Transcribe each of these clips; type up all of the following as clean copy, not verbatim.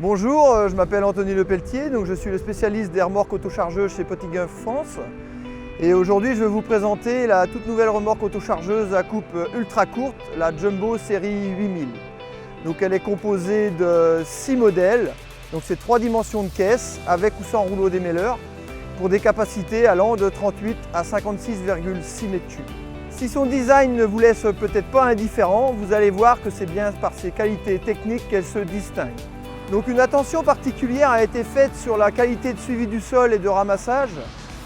Bonjour, je m'appelle Anthony Lepelletier, donc je suis le spécialiste des remorques autochargeuses chez Pottinger France. Et aujourd'hui, je vais vous présenter la toute nouvelle remorque autochargeuse à coupe ultra courte, la Jumbo série 8000. Donc elle est composée de 6 modèles, donc c'est 3 dimensions de caisse avec ou sans rouleau démêleur pour des capacités allant de 38 à 56,6 m3. Si son design ne vous laisse peut-être pas indifférent, vous allez voir que c'est bien par ses qualités techniques qu'elle se distingue. Donc une attention particulière a été faite sur la qualité de suivi du sol et de ramassage.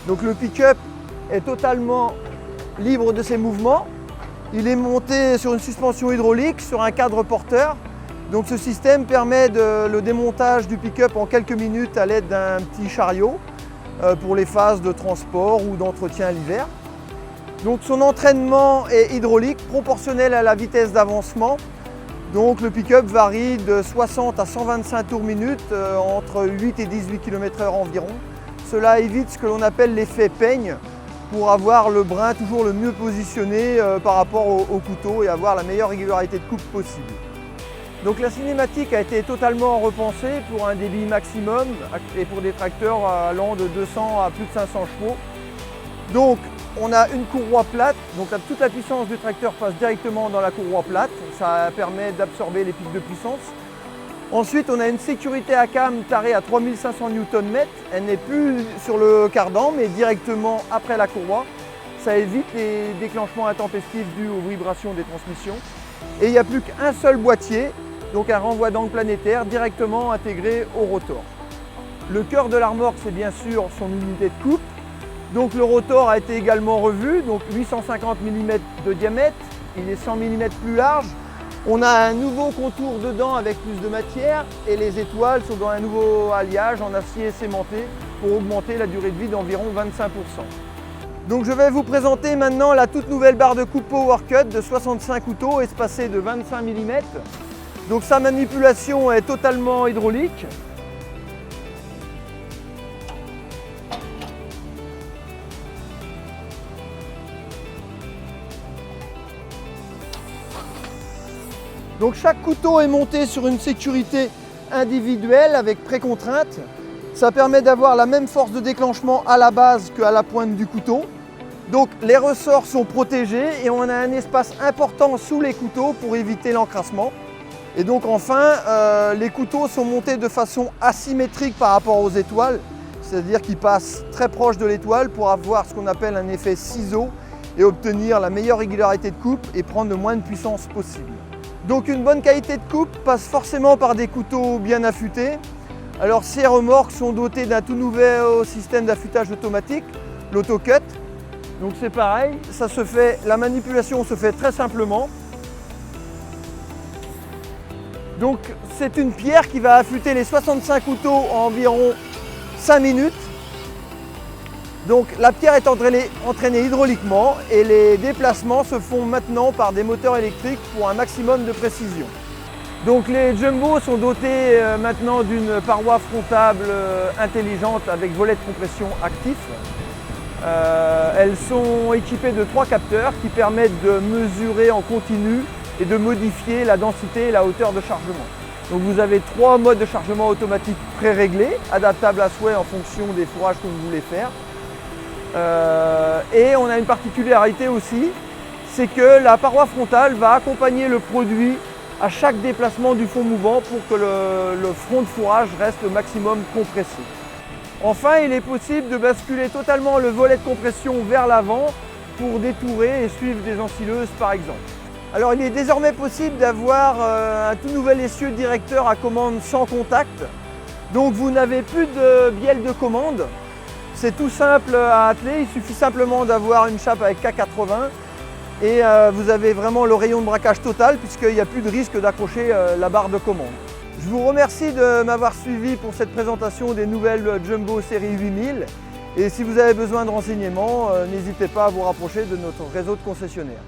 Donc le pick-up est totalement libre de ses mouvements. Il est monté sur une suspension hydraulique, sur un cadre porteur. Donc ce système permet le démontage du pick-up en quelques minutes à l'aide d'un petit chariot pour les phases de transport ou d'entretien l'hiver. Donc son entraînement est hydraulique, proportionnel à la vitesse d'avancement. Donc le pick-up varie de 60 à 125 tours minute entre 8 et 18 km/h environ. Cela évite ce que l'on appelle l'effet peigne pour avoir le brin toujours le mieux positionné par rapport au couteau et avoir la meilleure régularité de coupe possible. Donc la cinématique a été totalement repensée pour un débit maximum et pour des tracteurs allant de 200 à plus de 500 chevaux. Donc on a une courroie plate, donc toute la puissance du tracteur passe directement dans la courroie plate, ça permet d'absorber les pics de puissance. Ensuite on a une sécurité à cam tarée à 3500 Nm, elle n'est plus sur le cardan mais directement après la courroie. Ça évite les déclenchements intempestifs dus aux vibrations des transmissions. Et il n'y a plus qu'un seul boîtier, donc un renvoi d'angle planétaire directement intégré au rotor. Le cœur de la remorque c'est bien sûr son unité de coupe. Donc le rotor a été également revu, donc 850 mm de diamètre, il est 100 mm plus large. On a un nouveau contour dedans avec plus de matière et les étoiles sont dans un nouveau alliage en acier cémenté pour augmenter la durée de vie d'environ 25%. Donc je vais vous présenter maintenant la toute nouvelle barre de coupe Power Cut de 65 couteaux espacée de 25 mm. Donc sa manipulation est totalement hydraulique. Donc chaque couteau est monté sur une sécurité individuelle avec précontrainte. Ça permet d'avoir la même force de déclenchement à la base qu'à la pointe du couteau. Donc les ressorts sont protégés et on a un espace important sous les couteaux pour éviter l'encrassement. Et donc enfin, les couteaux sont montés de façon asymétrique par rapport aux étoiles, c'est-à-dire qu'ils passent très proche de l'étoile pour avoir ce qu'on appelle un effet ciseau et obtenir la meilleure régularité de coupe et prendre le moins de puissance possible. Donc une bonne qualité de coupe passe forcément par des couteaux bien affûtés. Alors ces remorques sont dotées d'un tout nouveau système d'affûtage automatique, l'auto-cut. Donc c'est pareil, la manipulation se fait très simplement. Donc c'est une pierre qui va affûter les 65 couteaux en environ 5 minutes. Donc la pierre est entraînée hydrauliquement et les déplacements se font maintenant par des moteurs électriques pour un maximum de précision. Donc les Jumbo sont dotés maintenant d'une paroi frontable intelligente avec volet de compression actif. Elles sont équipées de 3 capteurs qui permettent de mesurer en continu et de modifier la densité et la hauteur de chargement. Donc vous avez 3 modes de chargement automatique pré-réglés, adaptables à souhait en fonction des fourrages que vous voulez faire. Et on a une particularité aussi, c'est que la paroi frontale va accompagner le produit à chaque déplacement du fond mouvant pour que le front de fourrage reste au maximum compressé. Enfin, il est possible de basculer totalement le volet de compression vers l'avant pour détourer et suivre des ensileuses par exemple. Alors il est désormais possible d'avoir un tout nouvel essieu directeur à commande sans contact. Donc vous n'avez plus de bielle de commande. C'est tout simple à atteler, il suffit simplement d'avoir une chape avec K80 et vous avez vraiment le rayon de braquage total puisqu'il n'y a plus de risque d'accrocher la barre de commande. Je vous remercie de m'avoir suivi pour cette présentation des nouvelles Jumbo série 8000 et si vous avez besoin de renseignements, n'hésitez pas à vous rapprocher de notre réseau de concessionnaires.